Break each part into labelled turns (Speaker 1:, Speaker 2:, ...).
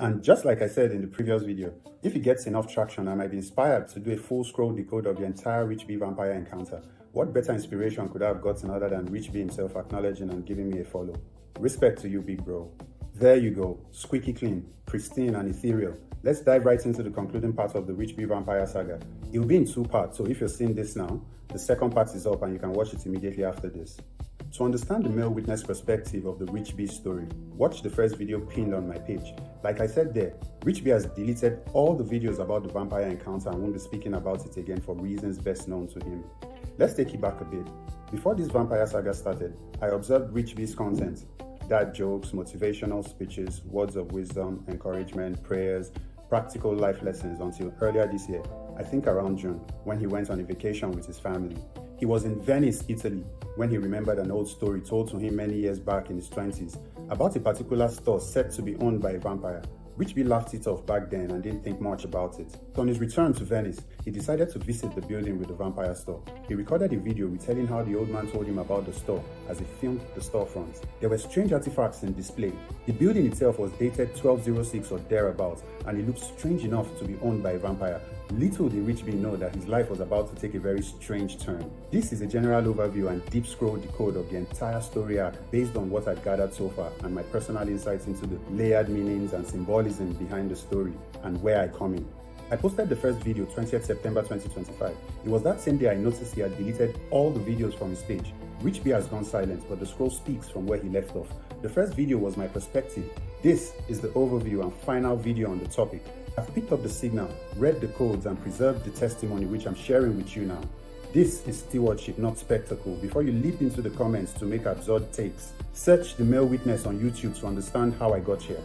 Speaker 1: And just like I said in the previous video, if it gets enough traction, I might be inspired to do a full scroll decode of the entire RichB vampire encounter. What better inspiration could I have gotten other than RichB himself acknowledging and giving me a follow? Respect to you, big bro. There you go, squeaky clean, pristine and ethereal. Let's dive right into the concluding part of the RichB vampire saga. It will be in 2 parts, so if you're seeing this now, the second part is up and you can watch it immediately after this. To understand the male witness perspective of the RichB story, watch the first video pinned on my page. Like I said there, RichB has deleted all the videos about the vampire encounter and won't be speaking about it again for reasons best known to him. Let's take it back a bit. Before this vampire saga started, I observed RichB's content. Dad jokes, motivational speeches, words of wisdom, encouragement, prayers, practical life lessons until earlier this year, I think around June, when he went on a vacation with his family. He was in Venice, Italy, when he remembered an old story told to him many years back in his 20s about a particular store said to be owned by a vampire. RichB laughed it off back then and didn't think much about it. So on his return to Venice, he decided to visit the building with the vampire store. He recorded a video retelling how the old man told him about the store as he filmed the storefront. There were strange artifacts in display. The building itself was dated 1206 or thereabouts, and it looked strange enough to be owned by a vampire. Little did RichB know that his life was about to take a very strange turn. This is a general overview and deep scroll decode of the entire story arc based on what I've gathered so far and my personal insights into the layered meanings and symbolism behind the story and where I come in. I posted the first video 20th September 2025. It was that same day I noticed he had deleted all the videos from his page. RichB has gone silent, but the scroll speaks from where he left off. The first video was my perspective. This is the overview and final video on the topic. I've picked up the signal, read the codes, and preserved the testimony which I'm sharing with you now. This is stewardship, not spectacle. Before you leap into the comments to make absurd takes, search the male witness on YouTube to understand how I got here.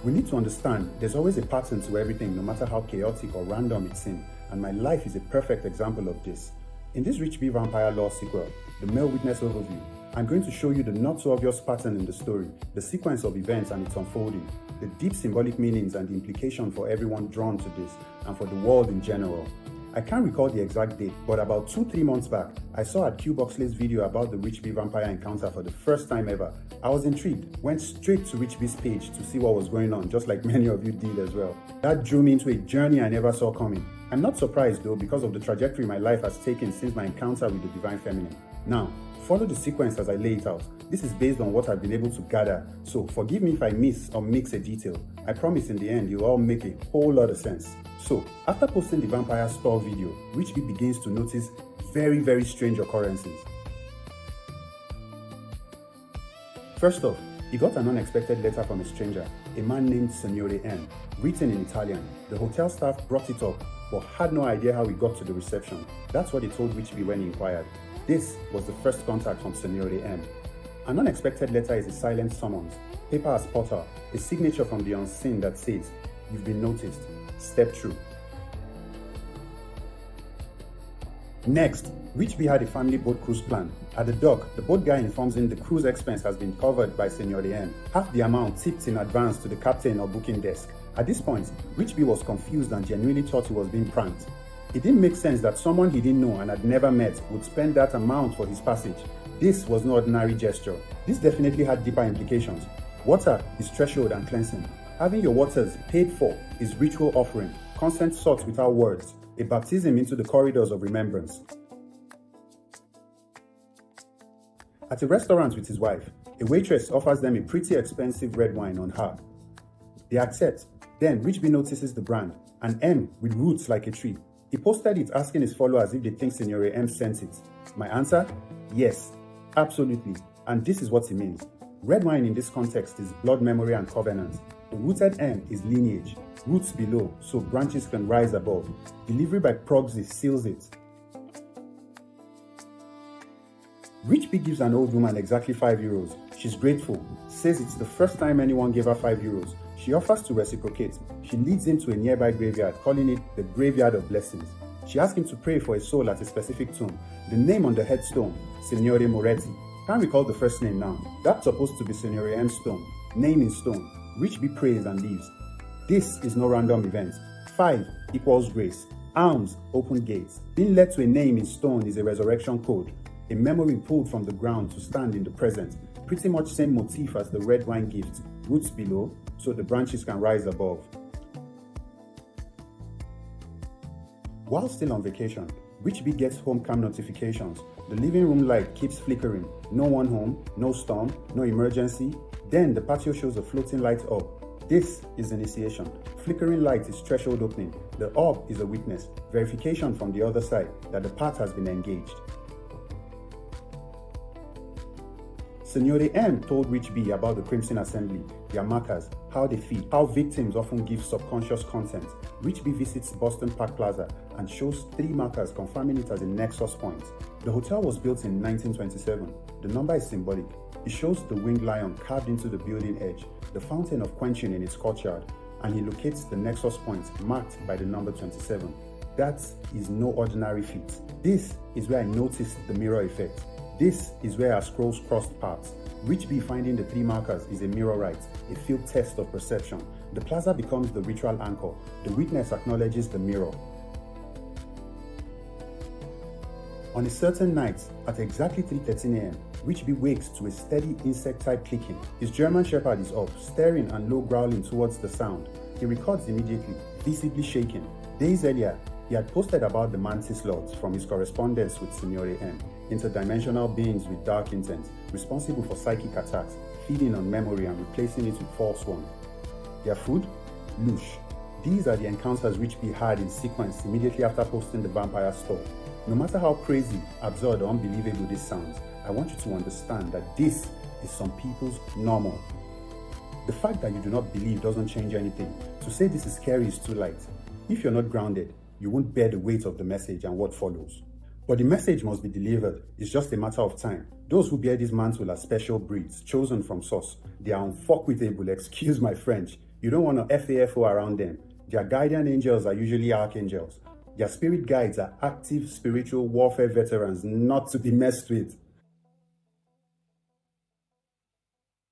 Speaker 1: We need to understand there's always a pattern to everything, no matter how chaotic or random it seems, and my life is a perfect example of this. In this RichB Vampire Lore sequel, the male witness overview, I'm going to show you the not so obvious pattern in the story, the sequence of events and its unfolding, the deep symbolic meanings and the implication for everyone drawn to this, and for the world in general. I can't recall the exact date, but about 2-3 months back, I saw at Q Boxley's video about the RichB vampire encounter for the first time ever. I was intrigued, went straight to RichB's page to see what was going on, just like many of you did as well. That drew me into a journey I never saw coming. I'm not surprised though, because of the trajectory my life has taken since my encounter with the Divine Feminine. Now, follow the sequence as I lay it out. This is based on what I've been able to gather, so forgive me if I miss or mix a detail. I promise in the end it'll all make a whole lot of sense. So, after posting the vampire store video, RichB begins to notice very strange occurrences. First off, he got an unexpected letter from a stranger, a man named Signore M, written in Italian. The hotel staff brought it up, but had no idea how it got to the reception. That's what he told RichB when he inquired. This was the first contact from Signore M. An unexpected letter is a silent summons, paper as potter, a signature from the unseen that says, "You've been noticed, step through." Next, RichB had a family boat cruise plan. At the dock, the boat guy informs him the cruise expense has been covered by Signore M, half the amount tipped in advance to the captain or booking desk. At this point, RichB was confused and genuinely thought he was being pranked. It didn't make sense that someone he didn't know and had never met would spend that amount for his passage. This was no ordinary gesture. This definitely had deeper implications. Water is threshold and cleansing. Having your waters paid for is ritual offering, consent sought without words, a baptism into the corridors of remembrance. At a restaurant with his wife, a waitress offers them a pretty expensive red wine on her. They accept. Then RichB notices the brand, an M with roots like a tree. He posted it asking his followers if they think Signore M sent it. My answer? Yes, absolutely. And this is what it means. Red wine in this context is blood memory and covenant. The rooted M is lineage, roots below, so branches can rise above. Delivery by proxy seals it. RichB gives an old woman exactly €5. She's grateful, says it's the first time anyone gave her €5. She offers to reciprocate. She leads him to a nearby graveyard, calling it the Graveyard of Blessings. She asks him to pray for a soul at a specific tomb. The name on the headstone, Signore Moretti. Can't recall the first name now. That's supposed to be Signore M's stone. Name in stone. RichB prays and leaves. This is no random event. 5 equals grace. Alms open gates. Being led to a name in stone is a resurrection code. A memory pulled from the ground to stand in the present. Pretty much same motif as the red wine gift. Roots below, so the branches can rise above. While still on vacation, RichB gets home cam notifications. The living room light keeps flickering. No one home, no storm, no emergency. Then the patio shows a floating light up. This is initiation. Flickering light is threshold opening. The orb is a witness. Verification from the other side that the path has been engaged. Signore M told RichB about the Crimson Assembly, their markers, how they feed, how victims often give subconscious content. RichB visits Boston Park Plaza and shows 3 markers confirming it as a nexus point. The hotel was built in 1927. The number is symbolic. It shows the winged lion carved into the building edge, the fountain of quenching in its courtyard, and he locates the nexus point marked by the number 27. That is no ordinary feat. This is where I noticed the mirror effect. This is where our scrolls crossed paths. RichB finding the 3 markers is a mirrorite, a field test of perception. The plaza becomes the ritual anchor. The witness acknowledges the mirror. On a certain night, at exactly 3:13 a.m., RichB wakes to a steady insect-type clicking. His German Shepherd is up, staring and low growling towards the sound. He records immediately, visibly shaking. Days earlier, he had posted about the mantis lords from his correspondence with Signore M, interdimensional beings with dark intent, responsible for psychic attacks, feeding on memory and replacing it with false one. Their food? Lush. These are the encounters RichB had in sequence immediately after posting the vampire store. No matter how crazy, absurd, or unbelievable this sounds, I want you to understand that this is some people's normal. The fact that you do not believe doesn't change anything. To say this is scary is too light. If you're not grounded, you won't bear the weight of the message and what follows. But the message must be delivered. It's just a matter of time. Those who bear this mantle are special breeds, chosen from source. They are unfuckwittable, excuse my French. You don't want to FAFO around them. Their guardian angels are usually archangels. Their spirit guides are active spiritual warfare veterans, not to be messed with.